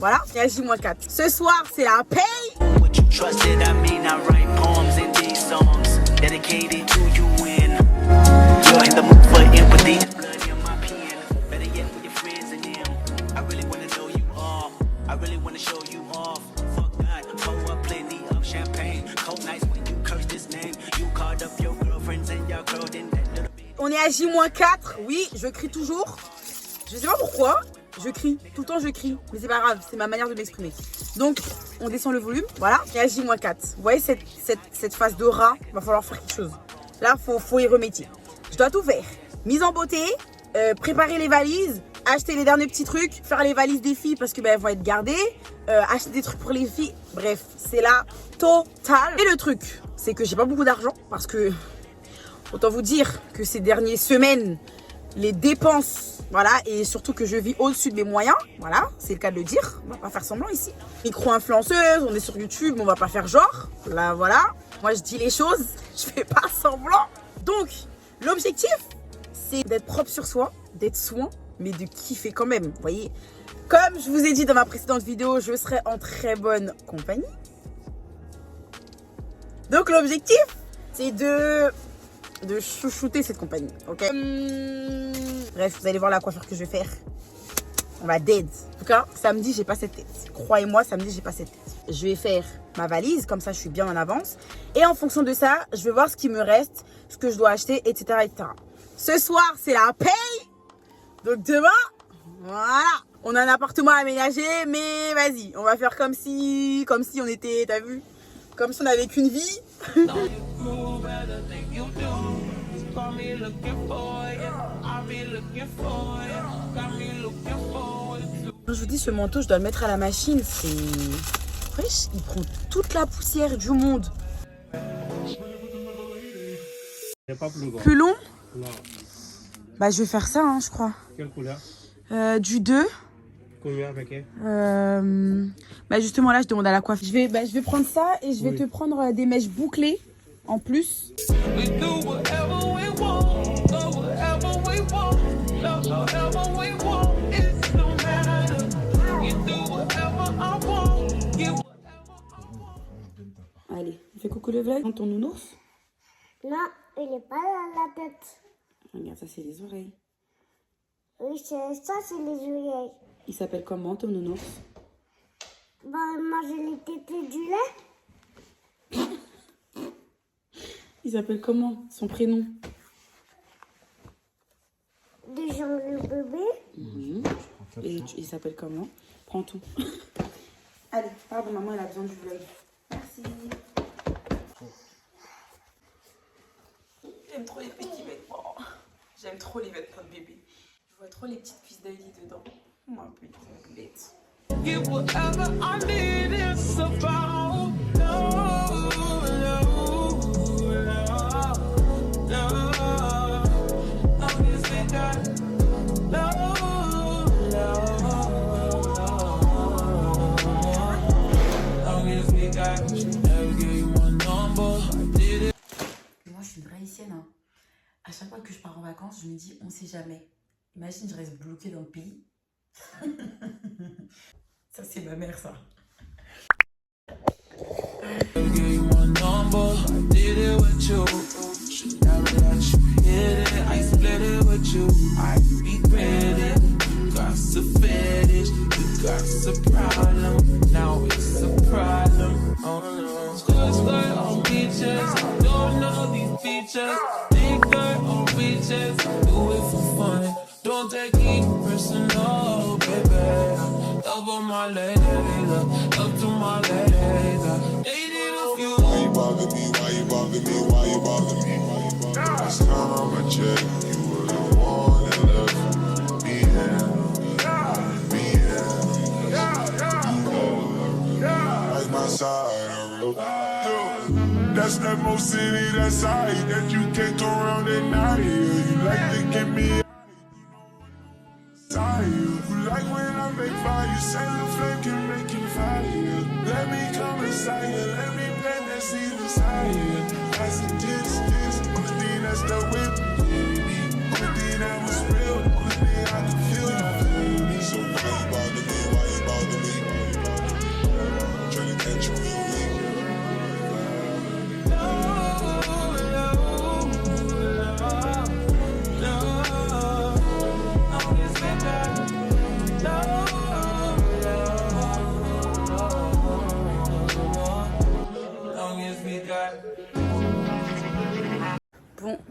Voilà, il y a J-4. Ce soir, c'est la paye. On est à J-4, oui, je crie toujours. Je sais pas pourquoi, je crie, tout le temps je crie, mais c'est pas grave, c'est ma manière de m'exprimer. Donc, on descend le volume, voilà, et à J-4. Vous voyez cette phase de rat, il va falloir faire quelque chose. Là, faut y remédier. Je dois tout faire. Mise en beauté, préparer les valises, acheter les derniers petits trucs, faire les valises des filles parce que elles vont être gardées, acheter des trucs pour les filles. Bref, c'est la totale. Et le truc, c'est que j'ai pas beaucoup d'argent parce que autant vous dire que ces dernières semaines, les dépenses, voilà, et surtout que je vis au-dessus de mes moyens, voilà, c'est le cas de le dire, on va pas faire semblant ici. Micro-influenceuse, on est sur YouTube, mais on va pas faire genre, là, voilà. Moi, je dis les choses, je fais pas semblant. Donc, l'objectif, c'est d'être propre sur soi, d'être soin, mais de kiffer quand même, vous voyez. Comme je vous ai dit dans ma précédente vidéo, je serai en très bonne compagnie. Donc, l'objectif, c'est de chouchouter cette compagnie, ok. Bref, vous allez voir la coiffure que je vais faire. On va dead. En tout cas, samedi, j'ai pas cette tête. Croyez-moi, samedi, j'ai pas cette tête. Je vais faire ma valise, comme ça, je suis bien en avance. Et en fonction de ça, je vais voir ce qui me reste, ce que je dois acheter, etc., etc. Ce soir, c'est la paye. Donc demain, voilà. On a un appartement à aménager, mais vas-y, on va faire comme si on était, t'as vu, comme si on avait qu'une vie. Je vous dis, ce manteau, je dois le mettre à la machine. C'est wesh, il prend toute la poussière du monde. Plus long? Non. Bah, je vais faire ça, hein, je crois. Quelle couleur? Du 2. Combien paquet? Bah, justement, là, je demande à la coiffe. Je vais prendre ça et je vais te prendre des mèches bouclées en plus. Allez, fais coucou le vlog. Ton nounours? Non, il n'est pas dans la tête. Regarde, ça c'est les oreilles. Oui, ça c'est les oreilles. Il s'appelle comment ton nounours? Bah, manger les tétés du lait. Il s'appelle comment? Son prénom? Déjà le bébé. Et il s'appelle comment? Prends tout. Allez, pardon, maman, elle a besoin du vlog. Merci. J'aime trop les petits vêtements. J'aime trop les vêtements de bébé. Je vois trop les petites cuisses d'Aïli dedans. Moi, putain, bête. Moi, je suis une vraie haïtienne. Hein. À chaque fois que je pars en vacances, je me dis, on sait jamais. Imagine, je reste bloquée dans le pays. Ça, c'est ma mère, ça. Don't take it personal, baby. Love on my lady, love to my lady. Dated a few. Why you bother me? Why you bother me? Why you bother me? Why you bother me? Last time I checked, you were the one that left me like my side, that's that most city, that side that you can't go around at night. You like to get me. You like when I make fire, you say the flame can make you fire. Let me come inside you, let me plant that seed inside you. That's a this, only thing that's the whip. Only thing that was real, only thing I can feel you. So why you bother me, why you bother me?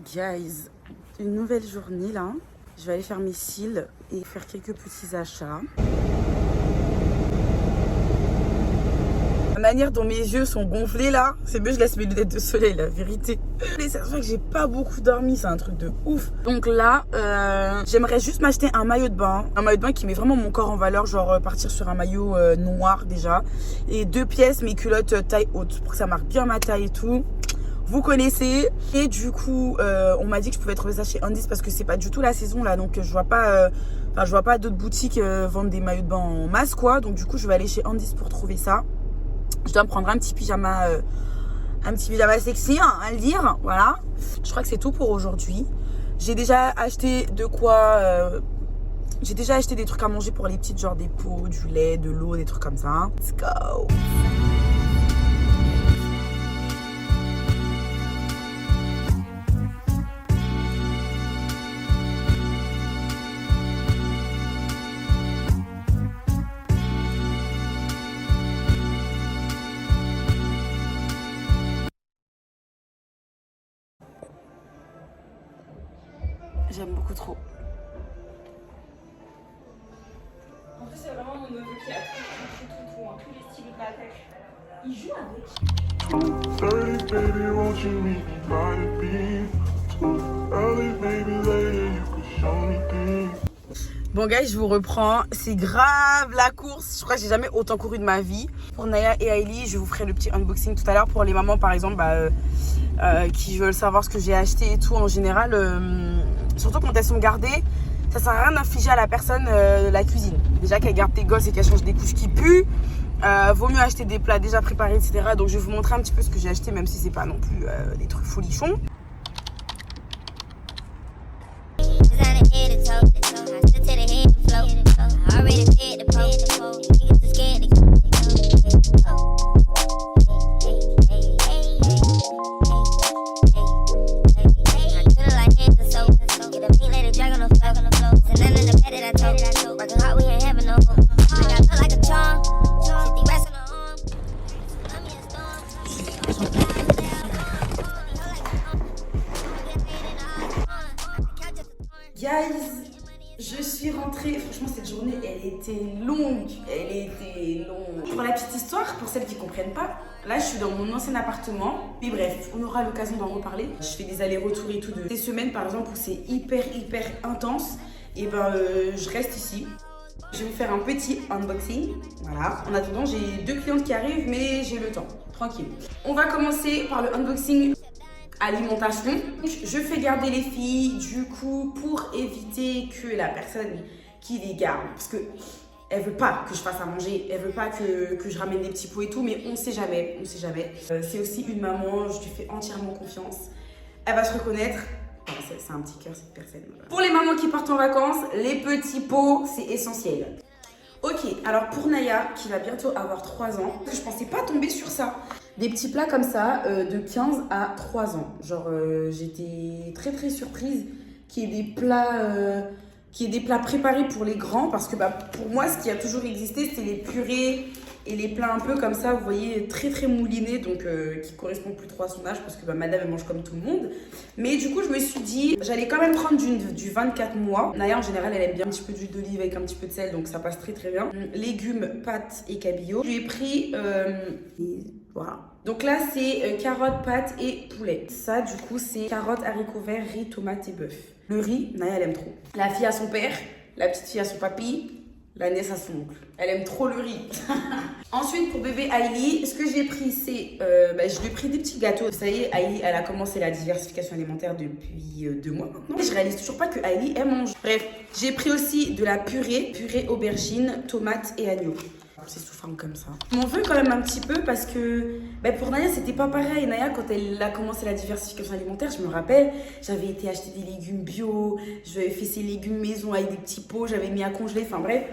Guys, une nouvelle journée là. Je vais aller faire mes cils et faire quelques petits achats. La manière dont mes yeux sont gonflés là, c'est mieux je laisse mes lunettes de soleil, la vérité. Et c'est vrai que j'ai pas beaucoup dormi, c'est un truc de ouf. Donc là, j'aimerais juste m'acheter un maillot de bain. Un maillot de bain qui met vraiment mon corps en valeur, genre partir sur un maillot noir déjà. Et 2 pièces, mes culottes taille haute, pour que ça marque bien ma taille et tout. Vous connaissez. Et du coup, on m'a dit que je pouvais trouver ça chez Undies parce que c'est pas du tout la saison là. Donc je vois pas, je vois pas d'autres boutiques vendre des maillots de bain en masse quoi. Donc du coup, je vais aller chez Undies pour trouver ça. Je dois me prendre un petit pyjama sexy, hein, à le dire. Voilà. Je crois que c'est tout pour aujourd'hui. J'ai déjà acheté de quoi. J'ai déjà acheté des trucs à manger pour les petites, genre des pots, du lait, de l'eau, des trucs comme ça. Let's go. J'aime beaucoup trop. En plus, c'est vraiment mon neveu qui a tout, hein, tous les styles de la tech. Il joue avec. 2:30, baby, won't you meet me by the beach? Too early, baby, later, you could show me things. Bon guys, je vous reprends. C'est grave la course. Je crois que j'ai jamais autant couru de ma vie. Pour Naya et Hailey, je vous ferai le petit unboxing tout à l'heure. Pour les mamans par exemple, qui veulent savoir ce que j'ai acheté et tout en général. Surtout quand elles sont gardées, ça sert à rien d'infliger à la personne la cuisine. Déjà qu'elle garde tes gosses et qu'elle change des couches qui puent, vaut mieux acheter des plats déjà préparés, etc. Donc je vais vous montrer un petit peu ce que j'ai acheté, même si c'est pas non plus des trucs folichons. Guys, je suis rentrée. Franchement, cette journée, elle était longue. Pour la petite histoire, pour celles qui ne comprennent pas, là, je suis dans mon ancien appartement. Mais bref, on aura l'occasion d'en reparler. Je fais des allers-retours et tout. Des semaines, par exemple, où c'est hyper intense. Et je reste ici. Je vais vous faire un petit unboxing. Voilà. En attendant, j'ai 2 clientes qui arrivent, mais j'ai le temps. Tranquille. On va commencer par le unboxing alimentation. Je fais garder les filles, du coup, pour éviter que la personne qui les garde, parce que elle veut pas que je fasse à manger, elle veut pas que je ramène des petits pots et tout, mais on sait jamais, c'est aussi une maman, je lui fais entièrement confiance. Elle va se reconnaître. C'est un petit cœur cette personne. Pour les mamans qui partent en vacances, les petits pots, c'est essentiel. Ok, alors pour Naya, qui va bientôt avoir 3 ans, je pensais pas tomber sur ça. Des petits plats comme ça, de 15 à 3 ans. Genre, j'étais très surprise qu'il y ait des plats préparés pour les grands. Parce que pour moi, ce qui a toujours existé, c'était les purées et les plats un peu comme ça, vous voyez, très moulinés. Donc, qui correspondent plus trop à son âge parce que madame, elle mange comme tout le monde. Mais du coup, je me suis dit, j'allais quand même prendre du 24 mois. Naya, en général, elle aime bien un petit peu d'huile d'olive avec un petit peu de sel. Donc, ça passe très bien. Légumes, pâtes et cabillaud. Je lui ai pris... voilà. Donc là, c'est carottes, pâtes et poulet. Ça, du coup, c'est carottes, haricots verts, riz, tomates et bœuf. Le riz, Naya, elle aime trop. La fille à son père, la petite fille à son papy, la nièce à son oncle. Elle aime trop le riz. Ensuite, pour bébé Hailey, ce que j'ai pris, c'est... je lui ai pris des petits gâteaux. Ça y est, Hailey, elle a commencé la diversification alimentaire depuis 2 mois maintenant. Et je réalise toujours pas que Hailey, elle mange. Bref, j'ai pris aussi de la purée aubergine, tomates et agneau. C'est sous forme comme ça. Je m'en veux quand même un petit peu parce que pour Naya, c'était pas pareil. Naya, quand elle a commencé la diversification alimentaire, je me rappelle, j'avais été acheter des légumes bio, j'avais fait ses légumes maison avec des petits pots, j'avais mis à congeler, enfin bref.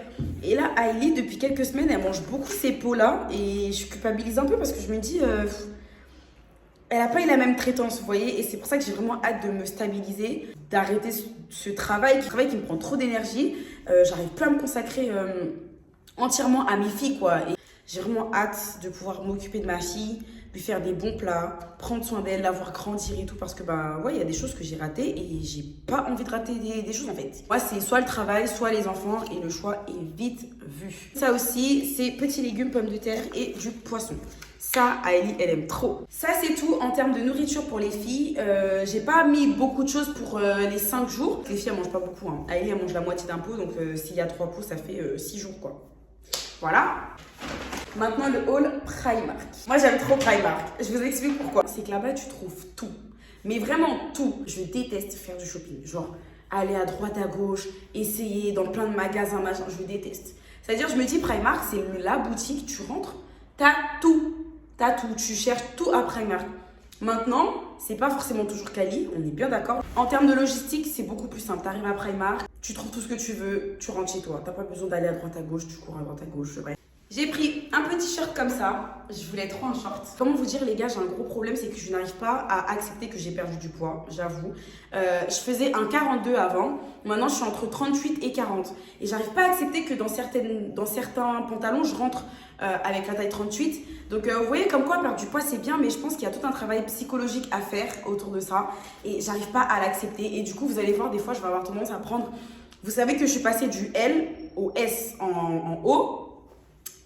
Et là, Hailey, depuis quelques semaines, elle mange beaucoup ces pots-là et je culpabilise un peu parce que je me dis, elle n'a pas eu la même traitance, vous voyez, et c'est pour ça que j'ai vraiment hâte de me stabiliser, d'arrêter ce travail qui me prend trop d'énergie. J'arrive plus à me consacrer... entièrement à mes filles quoi, et j'ai vraiment hâte de pouvoir m'occuper de ma fille, lui faire des bons plats, prendre soin d'elle, la voir grandir et tout. Parce que, bah, ouais, il y a des choses que j'ai ratées et j'ai pas envie de rater des choses en fait. Moi, c'est soit le travail, soit les enfants et le choix est vite vu. Ça aussi, c'est petits légumes, pommes de terre et du poisson. Ça, Aélie, elle aime trop. Ça, c'est tout en termes de nourriture pour les filles. J'ai pas mis beaucoup de choses pour les 5 jours. Les filles, elles mangent pas beaucoup. Hein. Aélie, elle mange la moitié d'un pot. Donc, s'il y a 3 pots, ça fait 6 jours, quoi. Voilà. Maintenant, le haul Primark. Moi, j'aime trop Primark. Je vous explique pourquoi. C'est que là-bas, tu trouves tout. Mais vraiment tout. Je déteste faire du shopping. Genre, aller à droite, à gauche, essayer dans plein de magasins, machin. Je déteste. C'est-à-dire, je me dis, Primark, c'est la boutique. Tu rentres, t'as tout. T'as tout, tu cherches tout à Primark. Maintenant, c'est pas forcément toujours quali, on est bien d'accord. En termes de logistique, c'est beaucoup plus simple. T'arrives à Primark, tu trouves tout ce que tu veux, tu rentres chez toi. T'as pas besoin d'aller à droite à gauche, tu cours à droite à gauche, bref. J'ai pris un petit short comme ça. Je voulais trop un short. Comment vous dire les gars, j'ai un gros problème, c'est que je n'arrive pas à accepter que j'ai perdu du poids, j'avoue. Je faisais un 42 avant, maintenant je suis entre 38 et 40. Et j'arrive pas à accepter que dans certains pantalons, je rentre avec la taille 38. Donc vous voyez comme quoi perdre du poids c'est bien, mais je pense qu'il y a tout un travail psychologique à faire autour de ça. Et j'arrive pas à l'accepter. Et du coup vous allez voir, des fois je vais avoir tendance à prendre... Vous savez que je suis passée du L au S en haut.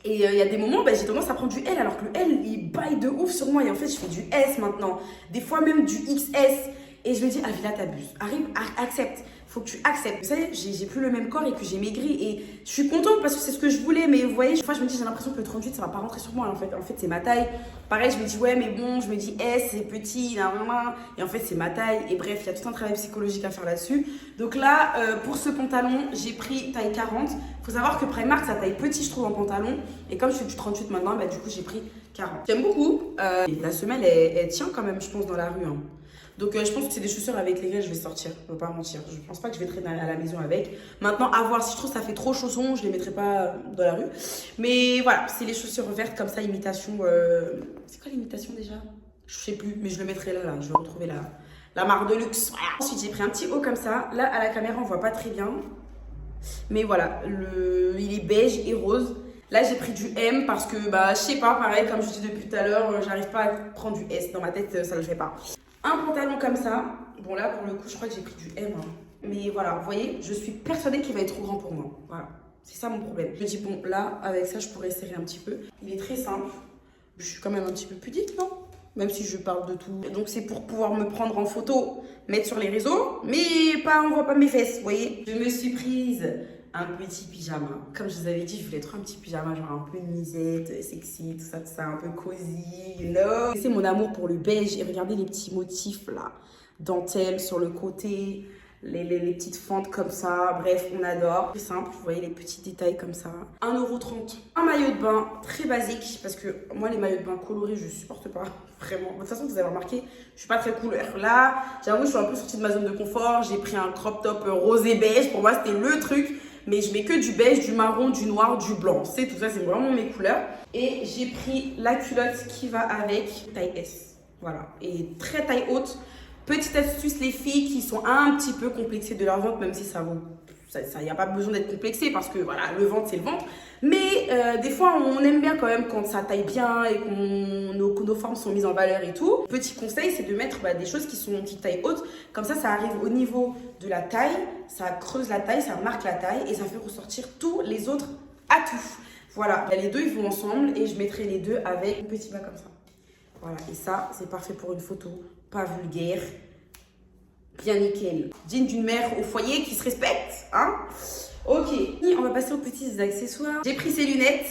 Et il y a des moments, j'ai tendance à prendre du L alors que le L, il baille de ouf sur moi. Et en fait, je fais du S maintenant. Des fois même du XS. Et je me dis, Avila, t'abuses. Arrive, accepte. Faut que tu acceptes. Vous savez, j'ai plus le même corps et que j'ai maigri. Et je suis contente parce que c'est ce que je voulais. Mais vous voyez, chaque fois, je me dis, j'ai l'impression que le 38, ça va pas rentrer sur moi. En fait, c'est ma taille. Pareil, je me dis, ouais, mais bon, je me dis S, c'est petit. Et en fait, c'est ma taille. Et bref, il y a tout un travail psychologique à faire là-dessus. Donc là, pour ce pantalon, j'ai pris taille 40. Faut savoir que Primark, ça taille petit, je trouve, en pantalon. Et comme je fais du 38 maintenant, du coup, j'ai pris 40. J'aime beaucoup. La semelle, elle tient quand même, je pense, dans la rue. Hein. Donc, je pense que c'est des chaussures avec lesquelles je vais sortir. Je ne vais pas mentir. Je ne pense pas que je vais traîner à la maison avec. Maintenant, à voir. Si je trouve que ça fait trop chausson, je ne les mettrai pas dans la rue. Mais voilà, c'est les chaussures vertes comme ça, imitation. C'est quoi l'imitation déjà? Je ne sais plus, mais je le mettrai là. Je vais retrouver la marque de luxe. Voilà. Ensuite, j'ai pris un petit haut comme ça. Là, à la caméra, on ne voit pas très bien. Mais voilà, il est beige et rose. Là, j'ai pris du M parce que, je sais pas, pareil, comme je dis depuis tout à l'heure, j'arrive pas à prendre du S. Dans ma tête, ça le fait pas. Un pantalon comme ça. Bon, là, pour le coup, je crois que j'ai pris du M. Hein. Mais voilà, vous voyez, je suis persuadée qu'il va être trop grand pour moi. Voilà, c'est ça mon problème. Je me dis, bon, là, avec ça, je pourrais serrer un petit peu. Il est très simple. Je suis quand même un petit peu pudique, non? Même si je parle de tout. Donc, c'est pour pouvoir me prendre en photo, mettre sur les réseaux, mais pas, on voit pas mes fesses, vous voyez. Je me suis prise un petit pyjama. Comme je vous avais dit, je voulais trop un petit pyjama, genre un peu nuisette, sexy, tout ça, un peu cosy, you know. C'est mon amour pour le beige. Et regardez les petits motifs là, dentelle sur le côté, les petites fentes comme ça. Bref, on adore. C'est simple, vous voyez les petits détails comme ça. 1,30 €. Un maillot de bain très basique, parce que moi, les maillots de bain colorés, je supporte pas. Vraiment. De toute façon, vous avez remarqué, je suis pas très couleur. Là, j'avoue, je suis un peu sortie de ma zone de confort. J'ai pris un crop top rose et beige. Pour moi, c'était le truc. Mais je mets que du beige, du marron, du noir, du blanc. C'est tout ça, c'est vraiment mes couleurs. Et j'ai pris la culotte qui va avec, taille S. Voilà. Et très taille haute. Petite astuce, les filles qui sont un petit peu complexées de leur ventre, même si ça vaut... Il n'y a pas besoin d'être complexé parce que voilà, le ventre, c'est le ventre. Mais des fois, on aime bien quand même quand ça taille bien et que nos formes sont mises en valeur et tout. Petit conseil, c'est de mettre des choses qui taillent haute. Comme ça arrive au niveau de la taille, ça creuse la taille, ça marque la taille et ça fait ressortir tous les autres atouts. Voilà, les deux, ils vont ensemble et je mettrai les deux avec un petit bas comme ça. Voilà, et ça, c'est parfait pour une photo, pas vulgaire. Bien nickel. Digne d'une mère au foyer qui se respecte, hein. Ok, on va passer aux petits accessoires. J'ai pris ces lunettes,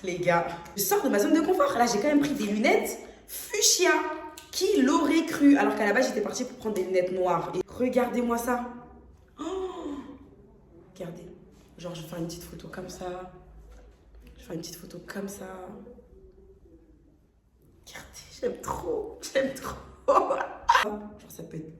les gars. Je sors de ma zone de confort. Là, j'ai quand même pris des lunettes fuchsia. Qui l'aurait cru? Alors qu'à la base, j'étais partie pour prendre des lunettes noires. Et regardez-moi ça. Oh, regardez. Genre, je vais faire une petite photo comme ça. Je vais faire une petite photo comme ça. Regardez, j'aime trop. J'aime trop. Genre, ça peut être...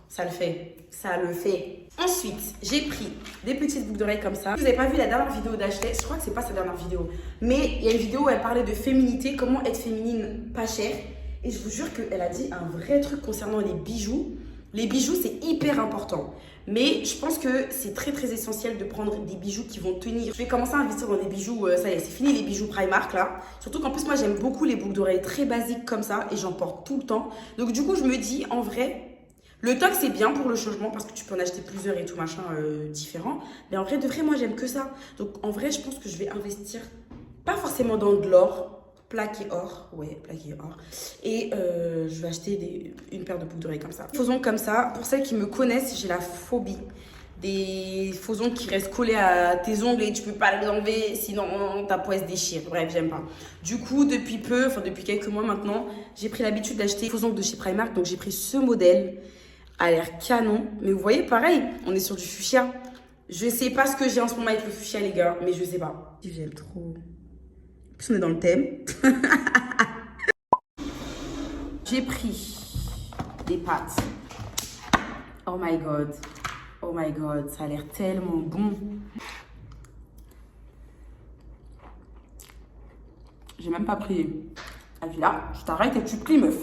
Ça le fait, ça le fait. Ensuite, j'ai pris des petites boucles d'oreilles comme ça. Vous n'avez pas vu la dernière vidéo d'Ashley, je crois que c'est pas sa dernière vidéo. Mais il y a une vidéo où elle parlait de féminité, comment être féminine pas cher. Et je vous jure qu'elle a dit un vrai truc concernant les bijoux. Les bijoux, c'est hyper important. Mais je pense que c'est très très essentiel de prendre des bijoux qui vont tenir. Je vais commencer à investir dans des bijoux, ça y est, c'est fini les bijoux Primark là. Surtout qu'en plus moi j'aime beaucoup les boucles d'oreilles très basiques comme ça et j'en porte tout le temps. Donc du coup je me dis en vrai, le toc c'est bien pour le changement parce que tu peux en acheter plusieurs et tout machin différents. Mais en vrai de vrai moi j'aime que ça. Donc en vrai je pense que je vais investir pas forcément dans de l'or. Plaqué or, ouais, plaqué or. Et je vais acheter une paire de boucles d'oreilles comme ça. Faux ongles comme ça, pour celles qui me connaissent, j'ai la phobie des faux ongles qui restent collés à tes ongles et tu peux pas les enlever, sinon ta peau elle se déchire. Bref, j'aime pas. Du coup, depuis quelques mois maintenant, j'ai pris l'habitude d'acheter des faux ongles de chez Primark. Donc j'ai pris ce modèle, a l'air canon. Mais vous voyez, pareil, on est sur du fuchsia. Je sais pas ce que j'ai en ce moment avec le fuchsia, les gars, mais je sais pas. J'aime trop. On est dans le thème. J'ai pris des pâtes. Oh my god. Oh my god. Ça a l'air tellement bon. J'ai même pas pris. Ah, là, je t'arrête et tu plies, meuf.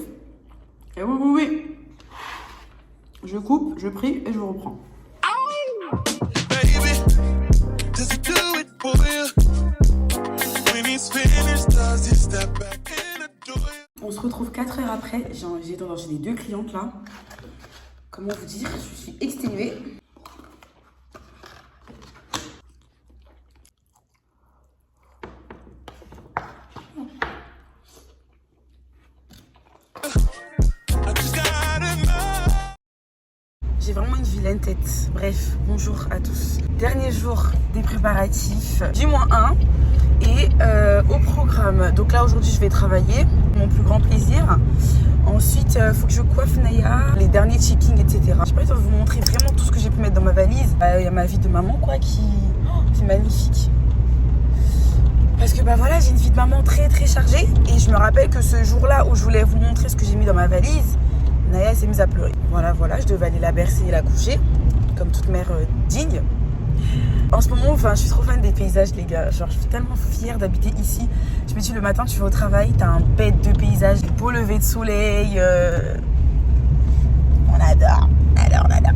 Et oui, oui, oui. Je coupe, je prie et je reprends. On se retrouve 4 heures après. J'ai d'enchaîner 2 clientes là. Comment vous dire, je suis exténuée. J'ai vraiment une vilaine tête. Bref, bonjour à tous. Dernier jour des préparatifs du -1 et au programme. Donc là aujourd'hui je vais travailler, mon plus grand plaisir. Ensuite il faut que je coiffe Naya, les derniers checkings, etc. Je sais pas si je vais vous montrer vraiment tout ce que j'ai pu mettre dans ma valise. Il y a ma vie de maman quoi qui est magnifique. Parce que bah voilà, j'ai une vie de maman très très chargée. Et je me rappelle que ce jour-là où je voulais vous montrer ce que j'ai mis dans ma valise, Naya s'est mise à pleurer. Voilà, je devais aller la bercer et la coucher, comme toute mère digne. En ce moment, enfin, je suis trop fan des paysages, les gars. Genre, je suis tellement fière d'habiter ici. Je me dis, le matin, tu vas au travail, t'as un bête de paysage, des beaux levers de soleil. On adore, on adore.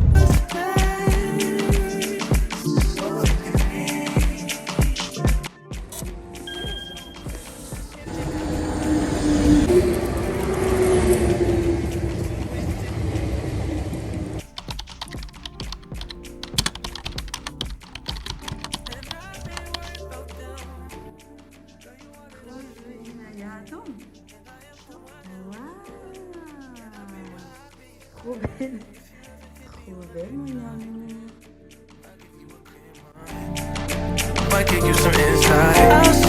Trop belle, mon amour. Might give you some insight.